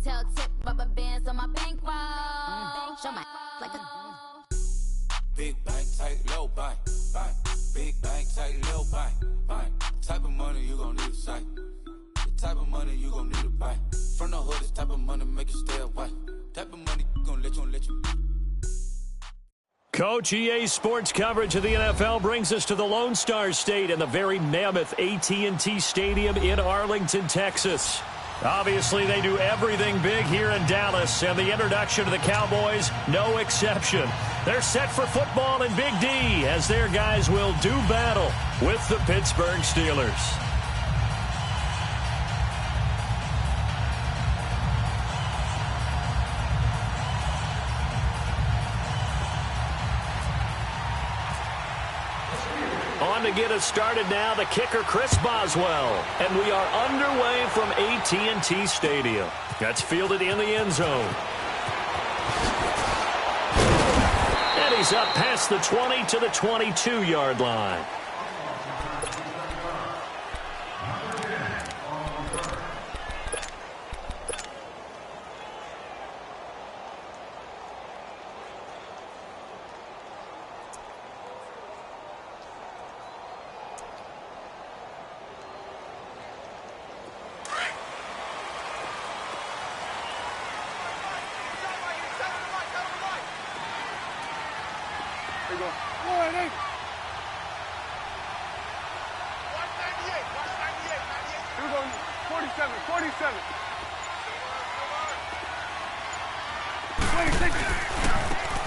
Tail tip, rubber bands on my bankroll. Show my like a big bank, tight, low bank, bank. Big bank, tight, low bank, bank. Type of money you gon' need a sight. The type of money you gon' need a buy. From the hood, this type of money make you stay away. Type of money gon' let you. Coach, EA Sports coverage of the NFL brings us to the Lone Star State and the very mammoth AT&T Stadium in Arlington, Texas. Obviously, they do everything big here in Dallas, and the introduction to the Cowboys, no exception. They're set for football in Big D as their guys will do battle with the Pittsburgh Steelers. On to get us started now, the kicker, Chris Boswell. And we are underway from AT&T Stadium. That's fielded in the end zone. And he's up past the 20 to the 22-yard line.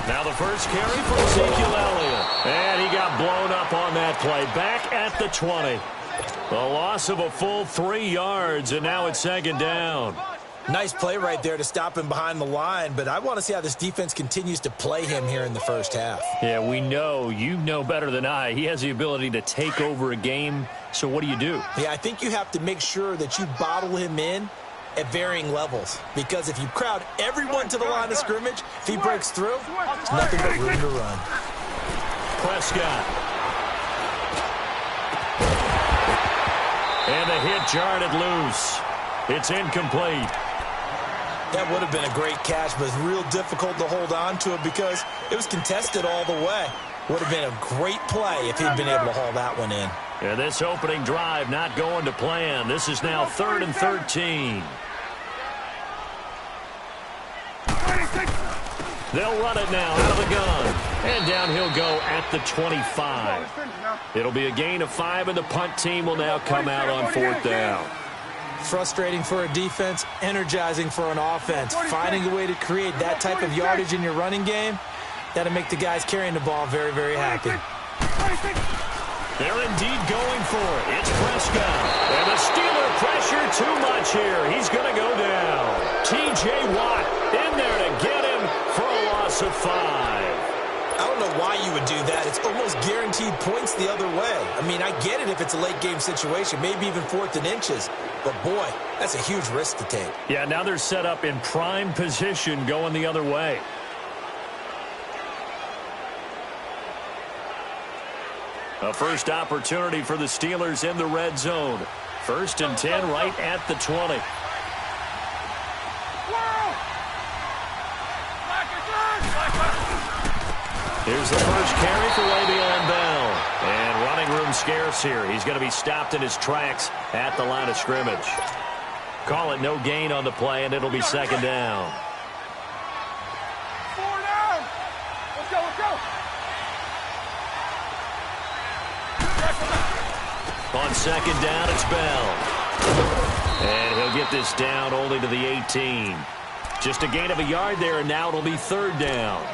Now the first carry for Ezekiel Elliott. And he got blown up on that play. Back at the 20. The loss of a full 3 yards, and now it's second down. Nice play right there to stop him behind the line, but I want to see how this defense continues to play him here in the first half. Yeah, we know. You know better than I. He has the ability to take over a game, so what do? Yeah, I think you have to make sure that you bottle him in at varying levels, because if you crowd everyone to the line of scrimmage, if he breaks through, there's nothing but room to run. Prescott. And the hit jarred it loose. It's incomplete. That would have been a great catch, but it's real difficult to hold on to it because it was contested all the way. Would have been a great play if he'd been able to haul that one in. And this opening drive not going to plan. This is now 3rd and 13. They'll run it now out of the gun. And down he'll go at the 25. It'll be a gain of 5, and the punt team will now come out on 4th down. Frustrating for a defense, energizing for an offense. Finding a way to create that type of yardage in your running game, that'll make the guys carrying the ball very, very happy. They're indeed going for it. It's Prescott. And the Steeler pressure too much here. He's going to go down. T.J. Watt in there to get him for a loss of 5. I don't know why you would do that. It's almost guaranteed points the other way. I mean, I get it if it's a late-game situation, maybe even 4th and inches. But, boy, that's a huge risk to take. Yeah, now they're set up in prime position going the other way. A first opportunity for the Steelers in the red zone. 1st and 10 right at the 20. Here's the first carry for Le'Veon Bell. And running room scarce here. He's going to be stopped in his tracks at the line of scrimmage. Call it no gain on the play, and it'll be second down. 4 down. Let's go. On second down, it's Bell. And he'll get this down only to the 18. Just a gain of a yard there, and now it'll be 3rd down.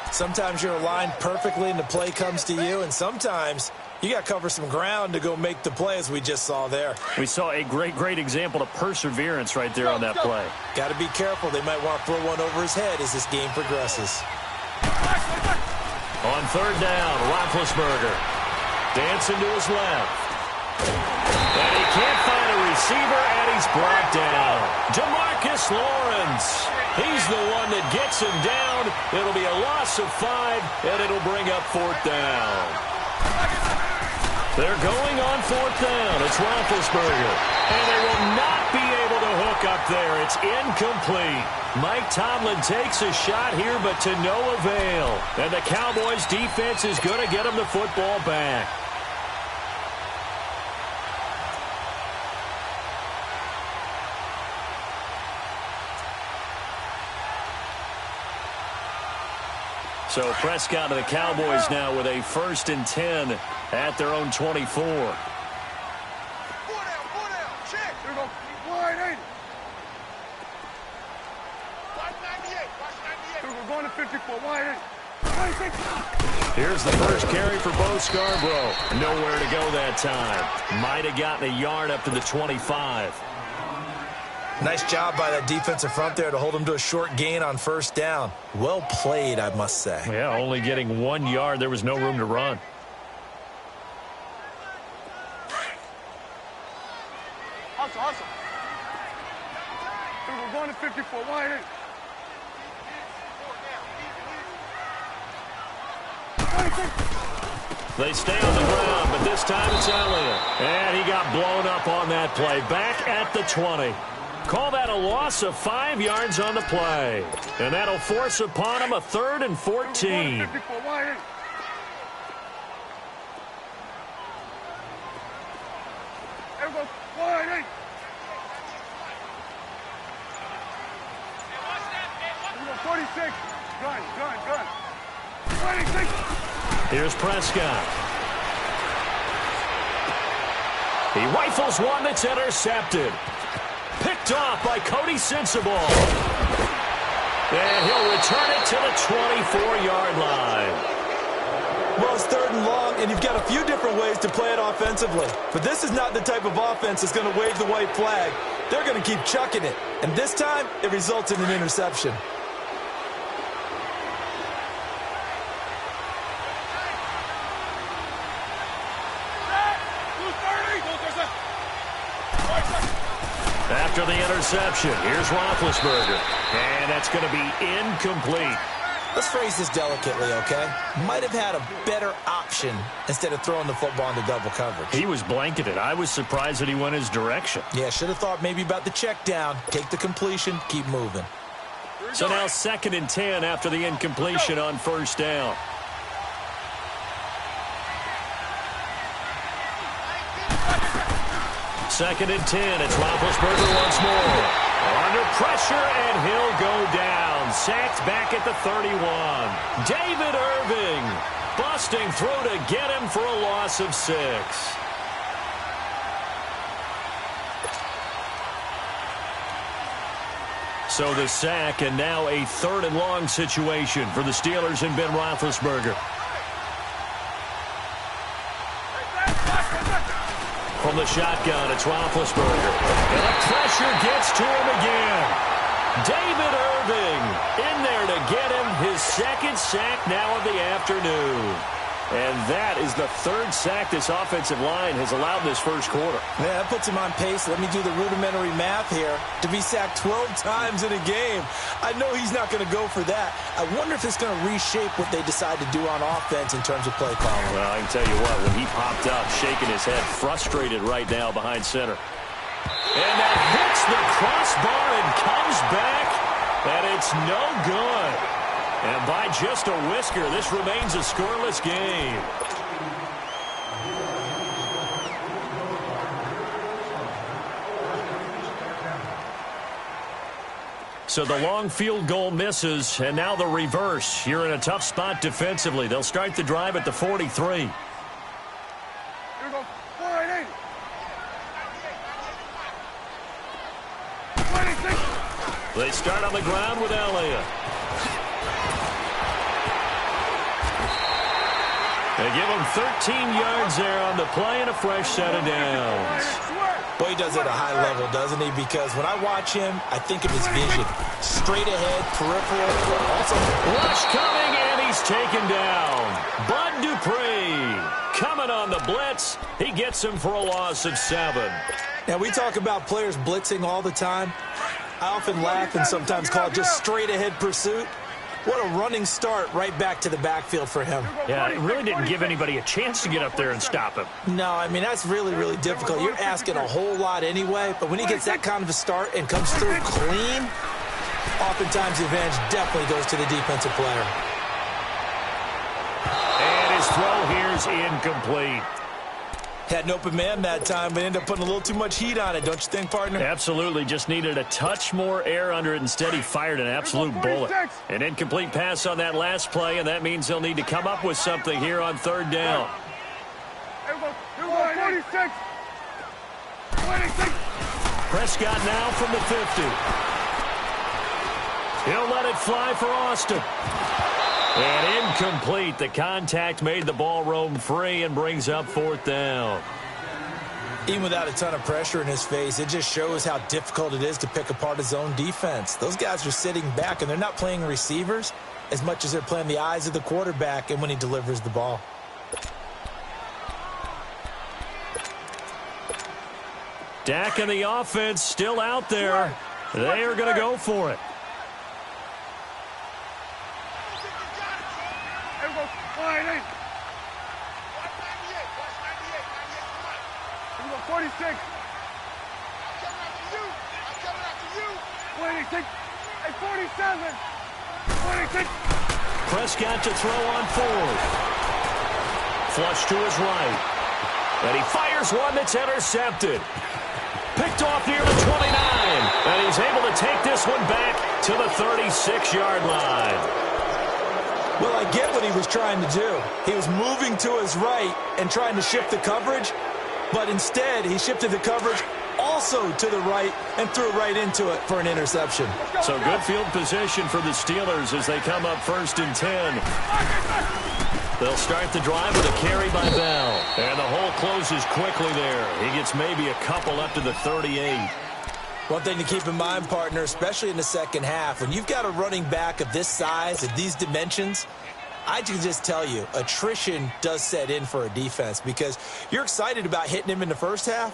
Sometimes you're aligned perfectly and the play comes to you, and sometimes you got to cover some ground to go make the play, as we just saw there. We saw a great example of perseverance right there on that play. Got to be careful. They might want to throw one over his head as this game progresses. On 3rd down, Roethlisberger dancing to his left. And he can't find a receiver, and he's brought down. Demarcus Lawrence. He's the one that gets him down. It'll be a loss of 5, and it'll bring up 4th down. They're going on 4th down. It's Roethlisberger. And they will not be able to hook up there. It's incomplete. Mike Tomlin takes a shot here, but to no avail. And the Cowboys defense is going to get him the football back. So Prescott and the Cowboys now with a 1st and 10 at their own 24. 4 down, check. Here we go. Wide 80. Watch 98, watch 98. Here we go, going to 54, wide 80. Here's the first carry for Bo Scarborough. Nowhere to go that time. Might have gotten a yard up to the 25. Nice job by that defensive front there to hold him to a short gain on 1st down. Well played, I must say. Yeah, only getting 1 yard. There was no room to run. Hustle, hustle. Here we go, going to 54, wide 80. They stay on the ground, but this time it's Elliott. And he got blown up on that play. Back at the 20. Call that a loss of 5 yards on the play. And that'll force upon him a 3rd and 14. Here we go, wide 8. Here we go, 46. Gun. 26. Here's Prescott. He rifles one that's intercepted. Picked off by Cody Sensible. And he'll return it to the 24-yard line. Well, it's 3rd and long, and you've got a few different ways to play it offensively. But this is not the type of offense that's going to wave the white flag. They're going to keep chucking it. And this time, it results in an interception. After the interception, here's Roethlisberger. And that's going to be incomplete. Let's phrase this delicately, okay? Might have had a better option instead of throwing the football into double coverage. He was blanketed. I was surprised that he went his direction. Yeah, should have thought maybe about the check down. Take the completion, keep moving. So now 2nd and 10 after the incompletion on 1st down. Second and 10. It's Roethlisberger once more. Under pressure, and he'll go down. Sacked back at the 31. David Irving busting through to get him for a loss of 6. So the sack, and now a 3rd and long situation for the Steelers and Ben Roethlisberger. From the shotgun, it's Roethlisberger. And the pressure gets to him again. David Irving in there to get him his 2nd sack now of the afternoon. And that is the 3rd sack this offensive line has allowed this first quarter. Yeah, that puts him on pace. Let me do the rudimentary math here. To be sacked 12 times in a game. I know he's not going to go for that. I wonder if it's going to reshape what they decide to do on offense in terms of play calling. Well, I can tell you what, when he popped up, shaking his head, frustrated right now behind center. And that hits the crossbar and comes back, and it's no good. And by just a whisker, this remains a scoreless game. So the long field goal misses, and now the reverse. You're in a tough spot defensively. They'll start the drive at the 43. Here we go, wide 80. 26. They start on the ground with Elliott. They give him 13 yards there on the play and a fresh set of downs. Boy, he does it at a high level, doesn't he? Because when I watch him, I think of his vision. Straight ahead, peripheral, also. Rush coming, and he's taken down. Bud Dupree coming on the blitz. He gets him for a loss of 7. Now, we talk about players blitzing all the time. I often laugh and sometimes call it just straight ahead pursuit. What a running start right back to the backfield for him. Yeah, it really didn't give anybody a chance to get up there and stop him. No, I mean, that's really, really difficult. You're asking a whole lot anyway, but when he gets that kind of a start and comes through clean, oftentimes the advantage definitely goes to the defensive player. And his throw here is incomplete. Had an open man that time, but ended up putting a little too much heat on it, don't you think, partner? Absolutely. Just needed a touch more air under it. Instead, he fired an absolute bullet. An incomplete pass on that last play, and that means they'll need to come up with something here on third down. Here we go, 46. 26. Prescott now from the 50. He'll let it fly for Austin. And incomplete. The contact made the ball roam free and brings up fourth down. Even without a ton of pressure in his face, it just shows how difficult it is to pick apart his own defense. Those guys are sitting back, and they're not playing receivers as much as they're playing the eyes of the quarterback and when he delivers the ball. Dak and the offense still out there. They are going to go for it. Here we go, 98. 46. I'm coming after you. 26. Hey, 47. 26. Prescott to throw on fourth. Flush to his right. And he fires one that's intercepted. Picked off near the 29. And he's able to take this one back to the 36-yard line. Well, I get what he was trying to do. He was moving to his right and trying to shift the coverage. But instead, he shifted the coverage also to the right and threw right into it for an interception. So good field position for the Steelers as they come up 1st and 10. They'll start the drive with a carry by Bell. And the hole closes quickly there. He gets maybe a couple up to the 38. One thing to keep in mind, partner, especially in the second half, when you've got a running back of this size, of these dimensions, I can just tell you, attrition does set in for a defense because you're excited about hitting him in the first half.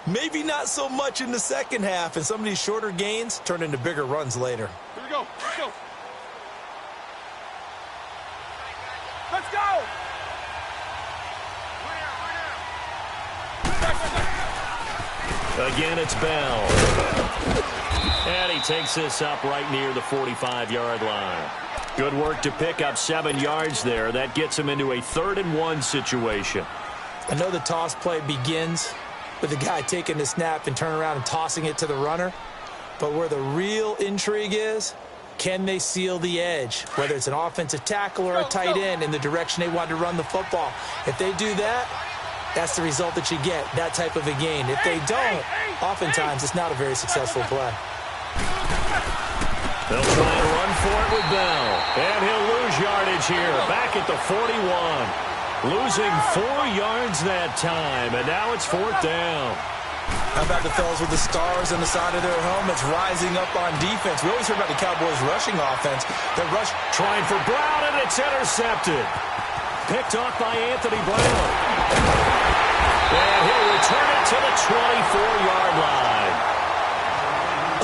Maybe not so much in the second half, and some of these shorter gains turn into bigger runs later. Here we go. Let's go. Let's go. Again, it's Bell. And he takes this up right near the 45-yard line. Good work to pick up 7 yards there. That gets him into a 3rd and 1 situation. I know the toss play begins with the guy taking the snap and turning around and tossing it to the runner. But where the real intrigue is, can they seal the edge? Whether it's an offensive tackle or a tight end in the direction they want to run the football. If they do that, that's the result that you get, that type of a gain. If they don't, oftentimes it's not a very successful play. They'll try and run for it with Bell. And he'll lose yardage here, back at the 41. Losing 4 yards that time, and now it's 4th down. How about the fellas with the stars on the side of their helmets rising up on defense? We always hear about the Cowboys' rushing offense. They're trying for Brown, and it's intercepted. Picked off by Anthony Brown. And he'll return it to the 24-yard line.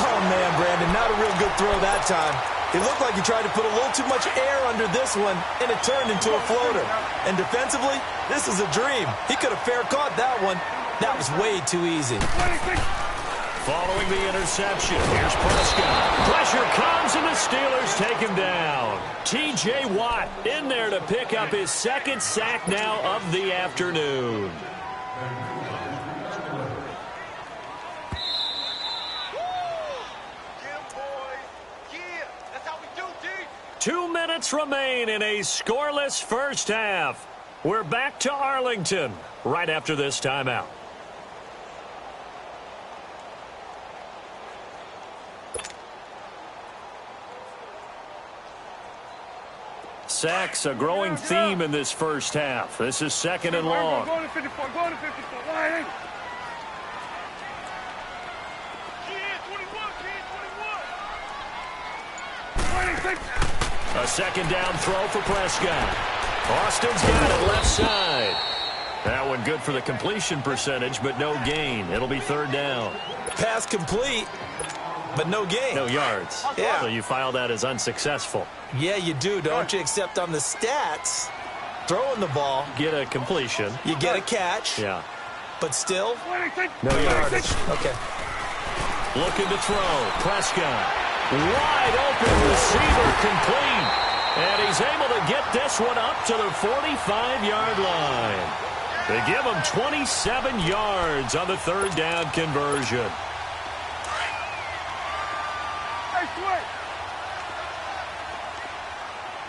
Oh, man, Brandon, not a real good throw that time. It looked like he tried to put a little too much air under this one, and it turned into a floater. And defensively, this is a dream. He could have fair caught that one. That was way too easy. Following the interception, here's Prescott. Pressure comes, and the Steelers take him down. T.J. Watt in there to pick up his 2nd sack now of the afternoon. That's how we do, D. 2 minutes remain in a scoreless first half. We're back to Arlington right after this timeout. Sacks, a growing theme in this first half. This is 2nd and long. Going to 54. Going to 54. Wide. 21. 26. A 2nd down throw for Prescott. Austin's got it left side. That one good for the completion percentage, but no gain. It'll be 3rd down. Pass complete. but no gain. No yards. Yeah. So you file that as unsuccessful. Yeah, you do, don't you? Except on the stats, throwing the ball, Get a completion. you get a catch, Yeah. but still, No yardage. okay. Looking to throw. Prescott. Wide open receiver complete. And he's able to get this one up to the 45-yard line. They give him 27 yards on the third down conversion. Hey, Sweat.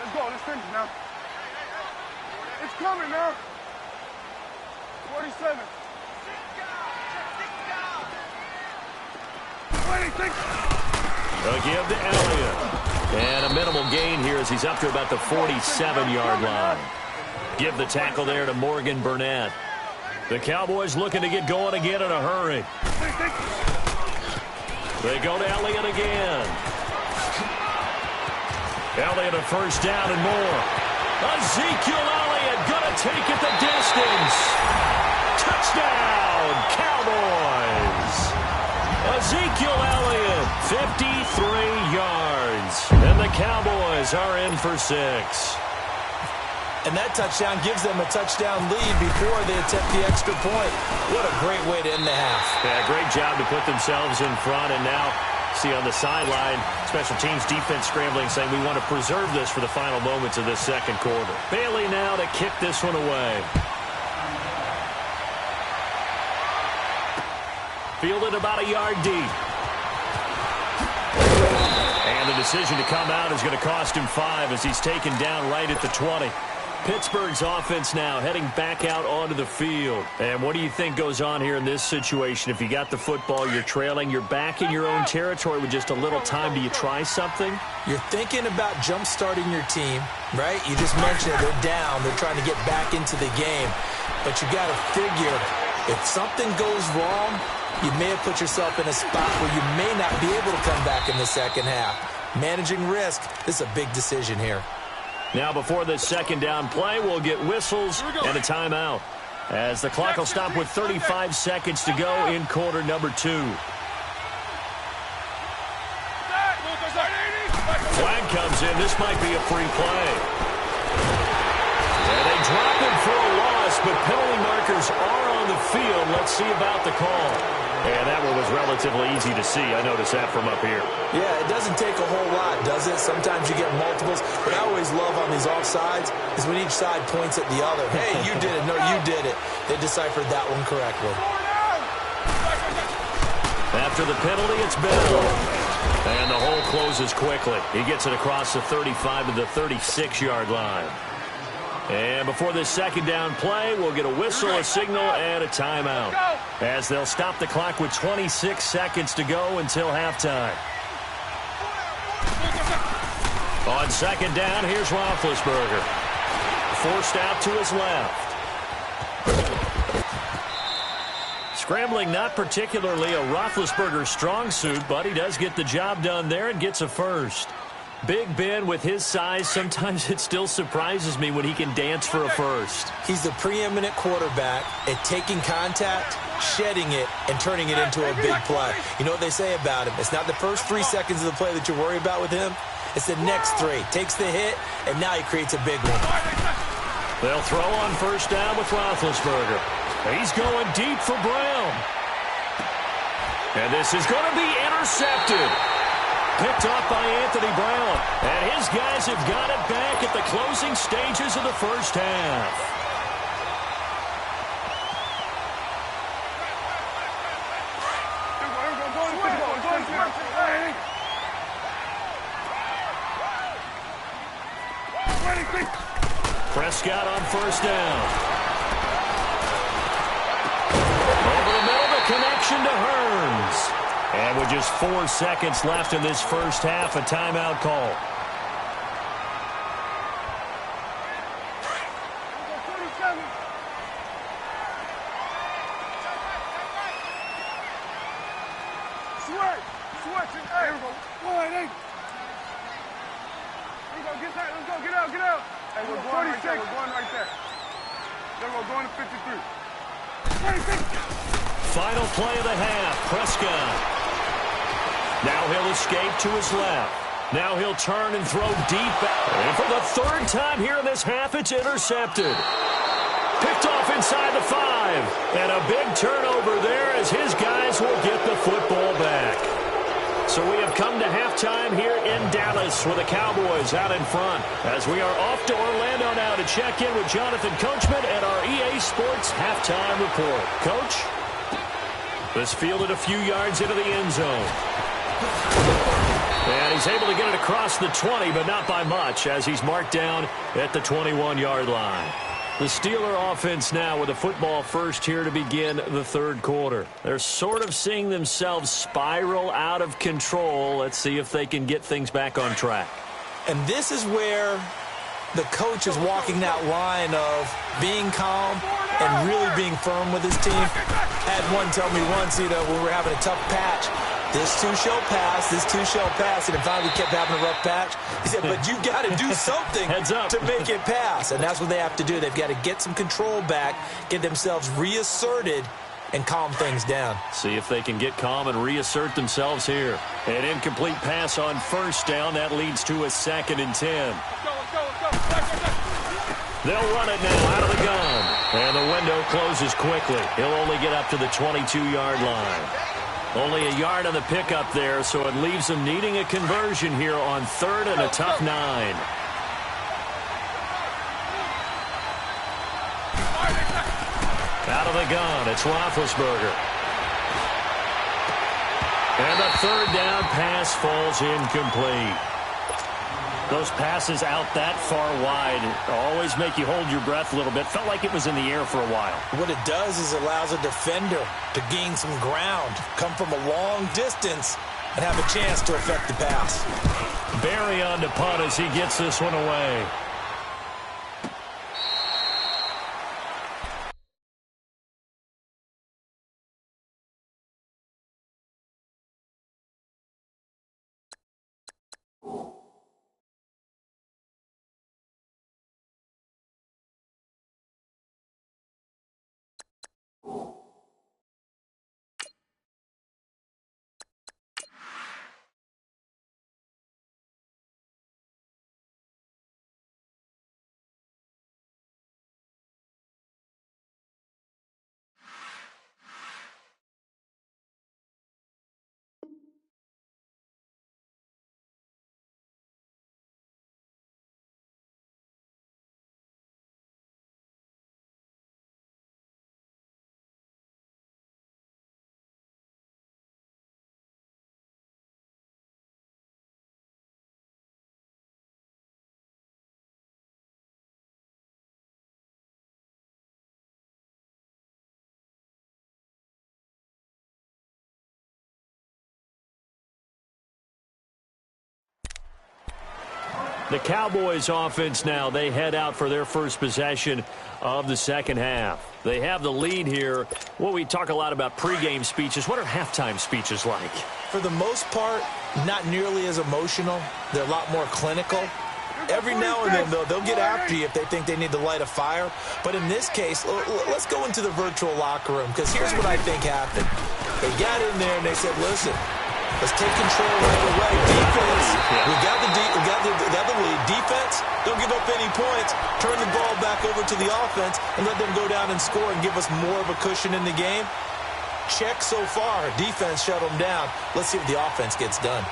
Let's go. Let's finish now. It's coming now. 47. 26. They'll give to Elliott. And a minimal gain here as he's up to about the 47-yard line. Give the tackle there to Morgan Burnett. The Cowboys looking to get going again in a hurry. They go to Elliott again. Elliott a first down and more. Ezekiel Elliott gonna take it the distance. Touchdown, Cowboys. Ezekiel Elliott, 53 yards. And the Cowboys are in for 6. And that touchdown gives them a touchdown lead before they attempt the extra point. What a great way to end the half. Yeah, great job to put themselves in front. And now, see on the sideline, special teams defense scrambling, saying we want to preserve this for the final moments of this second quarter. Bailey now to kick this one away. Fielded about a yard deep. And the decision to come out is going to cost him 5 as he's taken down right at the 20. Pittsburgh's offense now heading back out onto the field. And what do you think goes on here in this situation? If you got the football, you're trailing, you're back in your own territory with just a little time. Do you try something? You're thinking about jump-starting your team, right? You just mentioned it. They're down. They're trying to get back into the game. But you got to figure if something goes wrong, you may have put yourself in a spot where you may not be able to come back in the second half. Managing risk, this is a big decision here. Now before this second down play, we'll get whistles and a timeout as the clock will stop with 35 seconds to go in quarter number 2. Flag comes in. This might be a free play. And they drop him for a loss, but penalty markers are on the field. Let's see about the call. And that one was relatively easy to see. I noticed that from up here. Yeah, it doesn't take a whole lot, does it? Sometimes you get multiples. What I always love on these offsides is when each side points at the other. Hey, you did it. No, you did it. They deciphered that one correctly. After the penalty, it's Bell. And the hole closes quickly. He gets it across the 35 to the 36-yard line. And before this second down play, we'll get a whistle, a signal, and a timeout. As they'll stop the clock with 26 seconds to go until halftime. On second down, here's Roethlisberger. Forced out to his left. Scrambling, not particularly a Roethlisberger strong suit, but he does get the job done there and gets a first. Big Ben, with his size, sometimes it still surprises me when he can dance for a first. He's the preeminent quarterback at taking contact, shedding it, and turning it into a big play. You know what they say about him? It's not the first 3 seconds of the play that you worry about with him. It's the next 3. Takes the hit, and now he creates a big one. They'll throw on first down with Roethlisberger. He's going deep for Brown. And this is going to be intercepted. Picked off by Anthony Brown. And his guys have got it back at the closing stages of the first half. Prescott on first down. Over the middle, the connection to Hearns. And with just 4 seconds left in this first half, a timeout call. Final play of the half. Prescott. Now he'll escape to his left. Now he'll turn and throw deep. And for the third time here in this half, it's intercepted. Picked off inside the 5. And a big turnover there as his guys will get the football back. So we have come to halftime here in Dallas with the Cowboys out in front as we are off to Orlando now to check in with Jonathan Coachman and our EA Sports halftime report. Coach? This fielded a few yards into the end zone. And he's able to get it across the 20, but not by much as he's marked down at the 21-yard line. The Steeler offense now with the football first here to begin the third quarter. They're sort of seeing themselves spiral out of control. Let's see if they can get things back on track. And this is where the coach is walking that line of being calm and really being firm with his team. I had one tell me once, when we were having a tough patch, this too shall pass, this too shall pass. And finally we kept having a rough patch. He said, but you got to do something to make it pass. And that's what they have to do. They've got to get some control back, get themselves reasserted, and calm things down. See if they can get calm and reassert themselves here. An incomplete pass on first down. That leads to a 2nd and 10. They'll run it now out of the gun. And the window closes quickly. He'll only get up to the 22-yard line. Only a yard on the pickup there, so it leaves them needing a conversion here on 3rd and a tough 9. Out of the gun, it's Roethlisberger. And the 3rd down pass falls incomplete. Those passes out that far wide always make you hold your breath a little bit. Felt like it was in the air for a while. What it does is allows a defender to gain some ground, come from a long distance, and have a chance to affect the pass. Barry on to punt as he gets this one away. The Cowboys offense now, they head out for their first possession of the second half. They have the lead here. Well, we talk a lot about pregame speeches. What are halftime speeches like? For the most part, not nearly as emotional. They're a lot more clinical. Every now and then, though, they'll get after you if they think they need to light a fire. But in this case, let's go into the virtual locker room, because here's what I think happened. They got in there and they said, listen, let's take control right away. Defense, we got the lead. Defense, don't give up any points. Turn the ball back over to the offense and let them go down and score and give us more of a cushion in the game. Check so far. Defense shut them down. Let's see what the offense gets done.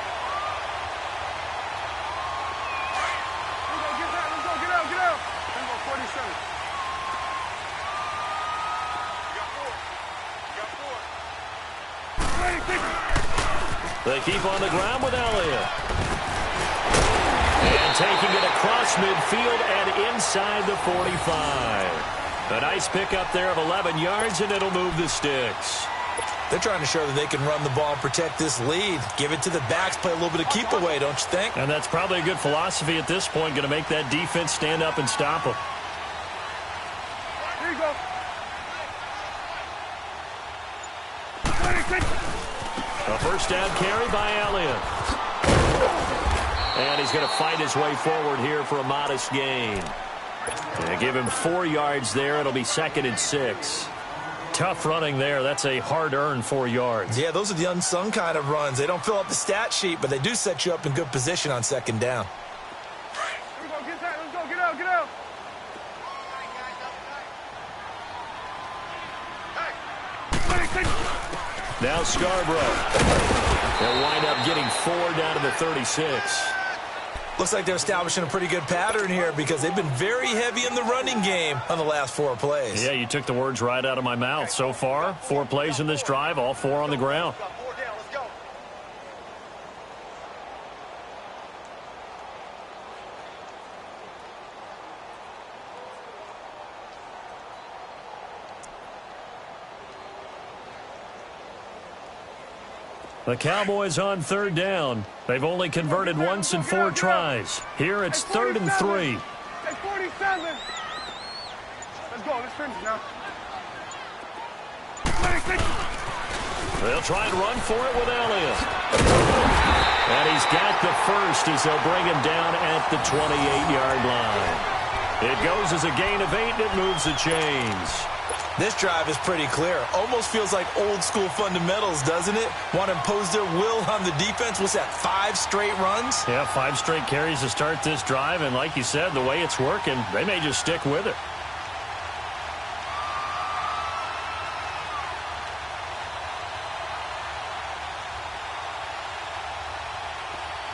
They keep on the ground with Elliott. And taking it across midfield and inside the 45. A nice pickup there of 11 yards, and it'll move the sticks. They're trying to show that they can run the ball and protect this lead. Give it to the backs, play a little bit of keep away, don't you think? And that's probably a good philosophy at this point, going to make that defense stand up and stop them. Here you go. A first down carry by Elliott. And he's going to fight his way forward here for a modest gain. And give him 4 yards there. It'll be 2nd and 6. Tough running there. That's a hard-earned 4 yards. Yeah, those are the unsung kind of runs. They don't fill up the stat sheet, but they do set you up in good position on second down. Here we go, get that, let's go, get out, get out. Now Scarborough. They'll wind up getting 4 down to the 36. Looks like they're establishing a pretty good pattern here because they've been very heavy in the running game on the last 4 plays. Yeah, you took the words right out of my mouth. So far, 4 plays in this drive, all 4 on the ground. The Cowboys on 3rd down. They've only converted once in 4 tries. Here it's 3rd and 3. At 47. Let's go. Let's finish now. 26. They'll try and run for it with Elliott. And he's got the first as they'll bring him down at the 28-yard line. It goes as a gain of 8, and it moves the chains. This drive is pretty clear. Almost feels like old-school fundamentals, doesn't it? Want to impose their will on the defense. What's that, 5 straight runs? Yeah, 5 straight carries to start this drive, and like you said, the way it's working, they may just stick with it.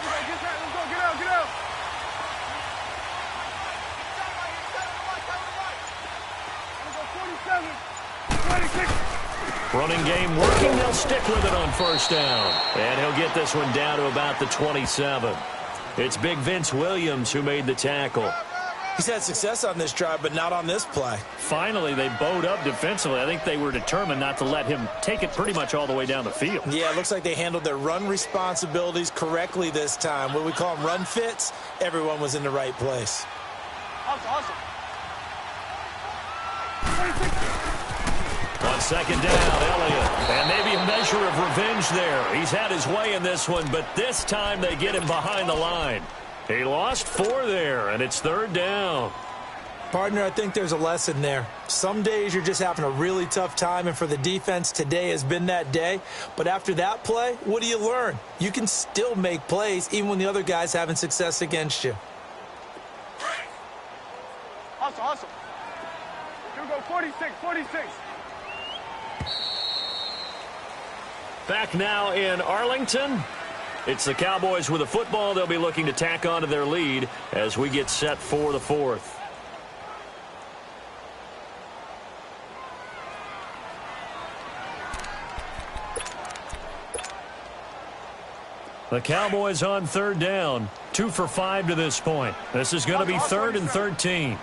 Let's go, get out, get out. Running game working. They'll stick with it on 1st down. And he'll get this one down to about the 27. It's Big Vince Williams who made the tackle. He's had success on this drive, but not on this play. Finally, they bowed up defensively. I think they were determined not to let him take it pretty much all the way down the field. Yeah, it looks like they handled their run responsibilities correctly this time. What we call them run fits, everyone was in the right place. Awesome. On 2nd down, Elliott. And maybe a measure of revenge there. He's had his way in this one, but this time they get him behind the line. He lost 4 there, and it's 3rd down. Partner, I think there's a lesson there. Some days you're just having a really tough time, and for the defense, today has been that day. But after that play, what do you learn? You can still make plays even when the other guy's having success against you. Awesome. Here we go, 46. Back now in Arlington. It's the Cowboys with the football. They'll be looking to tack on to their lead as we get set for the 4th. The Cowboys on 3rd down. 2 for 5 to this point. This is going to be 3rd and 13.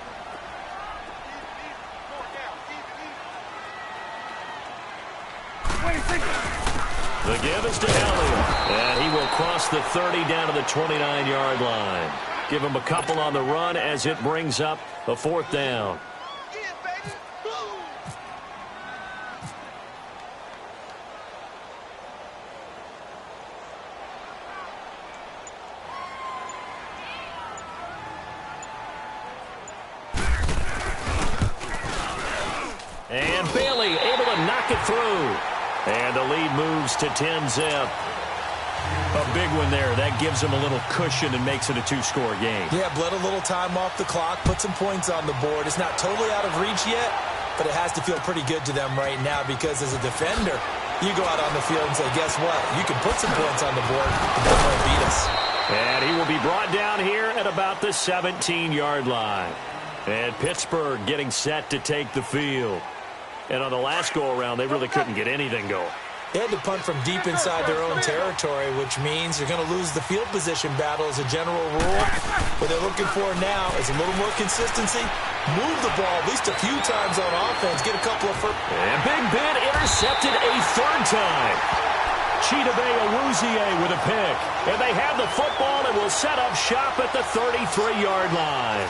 The give is to Elliott, and he will cross the 30 down to the 29-yard line. Give him a couple on the run as it brings up the 4th down. And Bailey able to knock it through. And the lead moves to 10-zip. A big one there. That gives them a little cushion and makes it a 2-score game. Yeah, bled a little time off the clock, put some points on the board. It's not totally out of reach yet, but it has to feel pretty good to them right now because as a defender, you go out on the field and say, guess what? You can put some points on the board, but that won't beat us. And he will be brought down here at about the 17-yard line. And Pittsburgh getting set to take the field. And on the last go-around, they really couldn't get anything going. They had to punt from deep inside their own territory, which means you're going to lose the field position battle as a general rule. What they're looking for now is a little more consistency. Move the ball at least a few times on offense. Get a couple of first. And Big Ben intercepted a 3rd time. Chidobe Awuzie with a pick. And they have the football and will set up shop at the 33-yard line.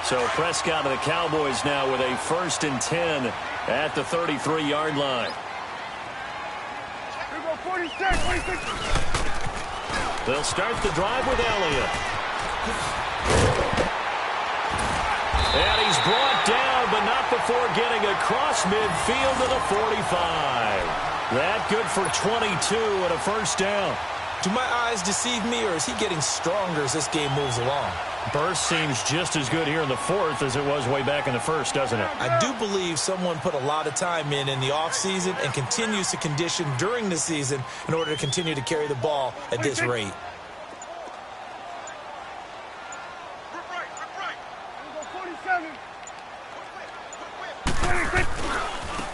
So Prescott of the Cowboys now with a 1st and 10 at the 33-yard line. Here we go, 46. They'll start the drive with Elliott. And he's brought down, before getting across midfield to the 45. That good for 22 and a first down. Do my eyes deceive me, or is he getting stronger as this game moves along? Burst seems just as good here in the fourth as it was way back in the first, doesn't it? I do believe someone put a lot of time in the offseason and continues to condition during the season in order to continue to carry the ball at this rate.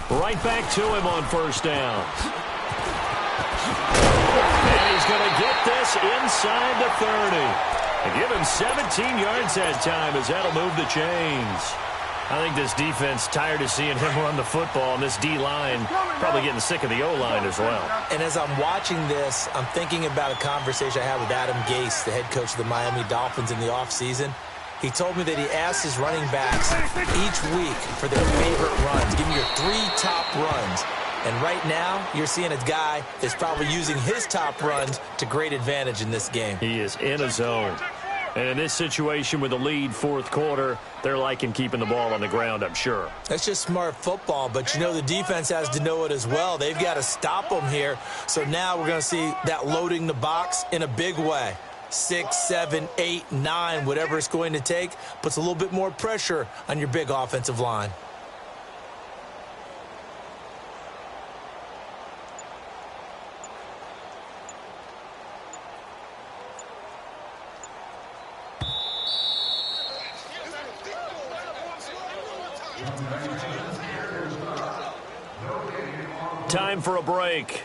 Right back to him on first down. And he's going to get this inside the 30. And give him 17 yards that time as that'll move the chains. I think this defense tired of seeing him run the football, and this D-line probably getting sick of the O-line as well. And as I'm watching this, I'm thinking about a conversation I had with Adam Gase, the head coach of the Miami Dolphins in the offseason. He told me that he asked his running backs each week for their favorite runs. Give me your 3 top runs. And right now, you're seeing a guy that's probably using his top runs to great advantage in this game. He is in a zone. And in this situation with the lead fourth quarter, they're liking keeping the ball on the ground, I'm sure. That's just smart football, but you know the defense has to know it as well. They've got to stop them here. So now we're going to see that loading the box in a big way. 6, 7, 8, 9, whatever it's going to take, puts a little bit more pressure on your big offensive line. Time for a break.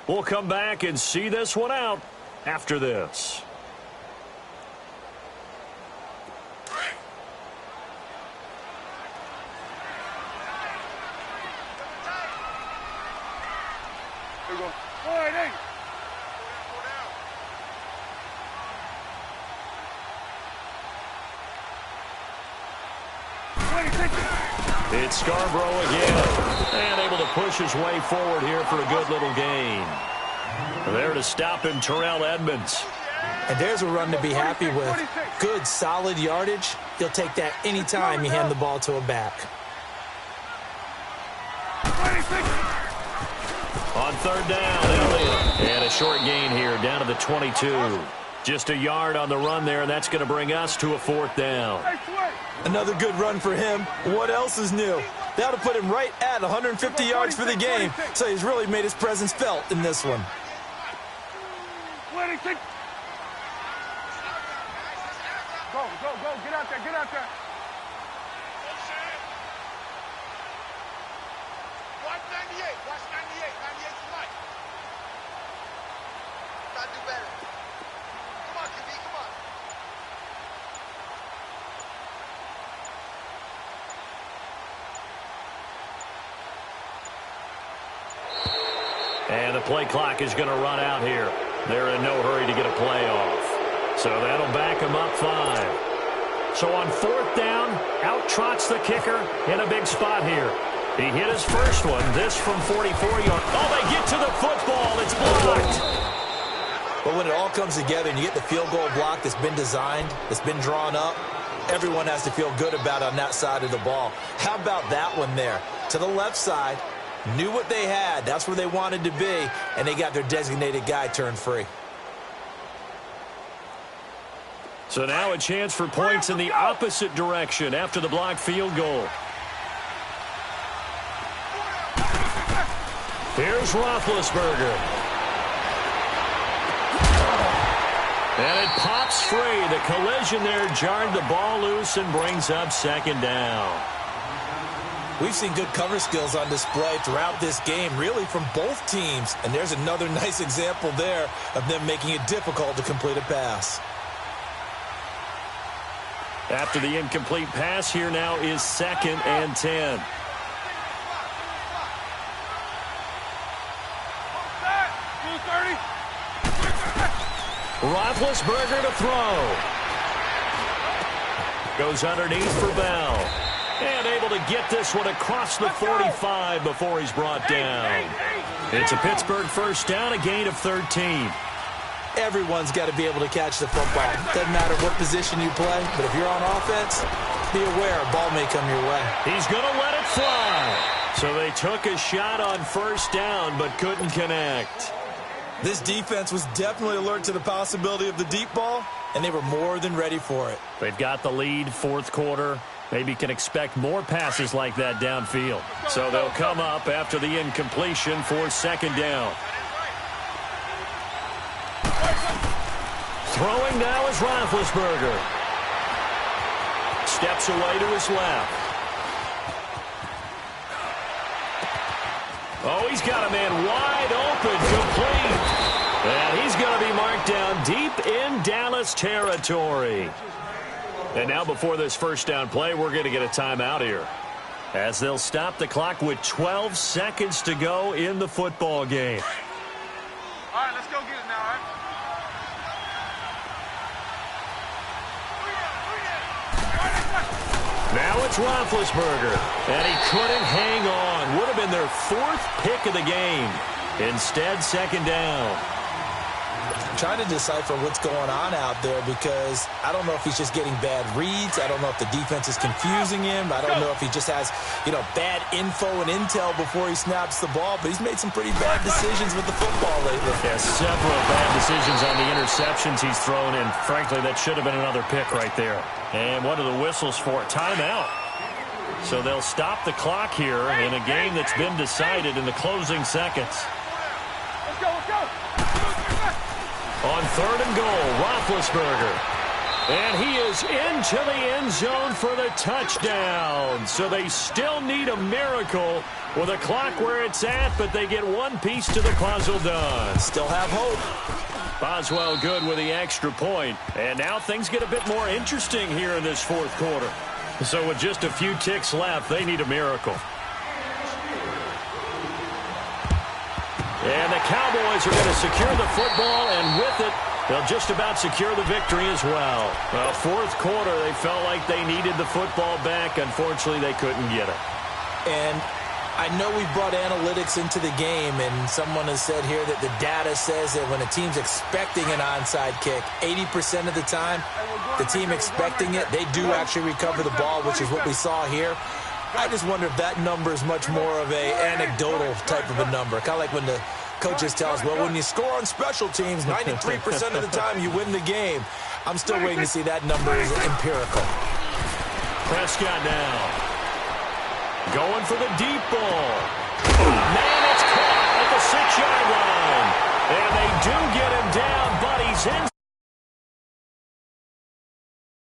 We'll come back and see this one out after this. Here we go. All right, hey. It's Scarborough again, and able to push his way forward here for a good little gain. There to stop him, Terrell Edmonds. And there's a run to be happy with. Good, solid yardage. You'll take that anytime you hand the ball to a back. On third down, Elliott. And a short gain here, down to the 22. Just a yard on the run there, and that's going to bring us to a fourth down. Another good run for him. What else is new? That'll put him right at 150 yards for the game, so he's really made his presence felt in this one. Go, go, go. Get out there, get out there. Watch 98, watch 98. 98's light. Gotta do better. Come on, QB, come on. And the play clock is going to run out here. They're in no hurry to get a play off. So that'll back them up 5. So on fourth down, out trots the kicker in a big spot here. He hit his first one, this from 44 yards. Oh, they get to the football. It's blocked. But when it all comes together and you get the field goal block that's been designed, that's been drawn up, everyone has to feel good about it on that side of the ball. How about that one there? To the left side, knew what they had. That's where they wanted to be, and they got their designated guy turned free. So now a chance for points in the opposite direction after the blocked field goal. Here's Roethlisberger. And it pops free. The collision there jarred the ball loose and brings up second down. We've seen good cover skills on display throughout this game, really from both teams. And there's another nice example there of them making it difficult to complete a pass. After the incomplete pass, here now is 2nd and 10. Roethlisberger to throw. Goes underneath for Bell. And able to get this one across the 45 before he's brought down. It's a Pittsburgh first down, a gain of 13. Everyone's got to be able to catch the football. Doesn't matter what position you play, but if you're on offense, Be aware, ball may come your way. He's going to let it fly. So they took a shot on first down but couldn't connect. This defense was definitely alert to the possibility of the deep ball, and they were more than ready for it. They've got the lead, fourth quarter. Maybe can expect more passes like that downfield. So they'll come up after the incompletion for second down. Throwing now is Roethlisberger. Steps away to his left. Oh, he's got a man wide open, complete. And he's going to be marked down deep in Dallas territory. And now before this first down play, we're going to get a timeout here, as they'll stop the clock with 12 seconds to go in the football game. All right, let's go get it now, all right? Now it's Roethlisberger, and he couldn't hang on. Would have been their fourth pick of the game. Instead, second down. I'm trying to decipher what's going on out there, because I don't know if he's just getting bad reads. I don't know if the defense is confusing him. I don't know if he just has, bad info and intel before he snaps the ball. But he's made some pretty bad decisions with the football lately. Yeah, several bad decisions on the interceptions he's thrown in. Frankly, that should have been another pick right there. And what are the whistles for? Timeout. So they'll stop the clock here in a game that's been decided in the closing seconds. Let's go, let's go. On third and goal, Roethlisberger. And he is into the end zone for the touchdown. So they still need a miracle with a clock where it's at, but they get one piece to the puzzle done. Still have hope. Boswell good with the extra point. And now things get a bit more interesting here in this fourth quarter. So with just a few ticks left, they need a miracle. And the Cowboys are going to secure the football, and with it, they'll just about secure the victory as well. Well, fourth quarter, they felt like they needed the football back. Unfortunately, they couldn't get it. And I know we brought analytics into the game, and someone has said here that the data says that when a team's expecting an onside kick, 80% of the time, the team expecting it, they do actually recover the ball, which is what we saw here. I just wonder if that number is much more of a anecdotal type of a number. Kind of like when the coaches tell us, well, when you score on special teams, 93% of the time you win the game. I'm still waiting to see that number is empirical. Prescott now. Going for the deep ball. Man, it's caught at the 6-yard line. And they do get him down, but he's in.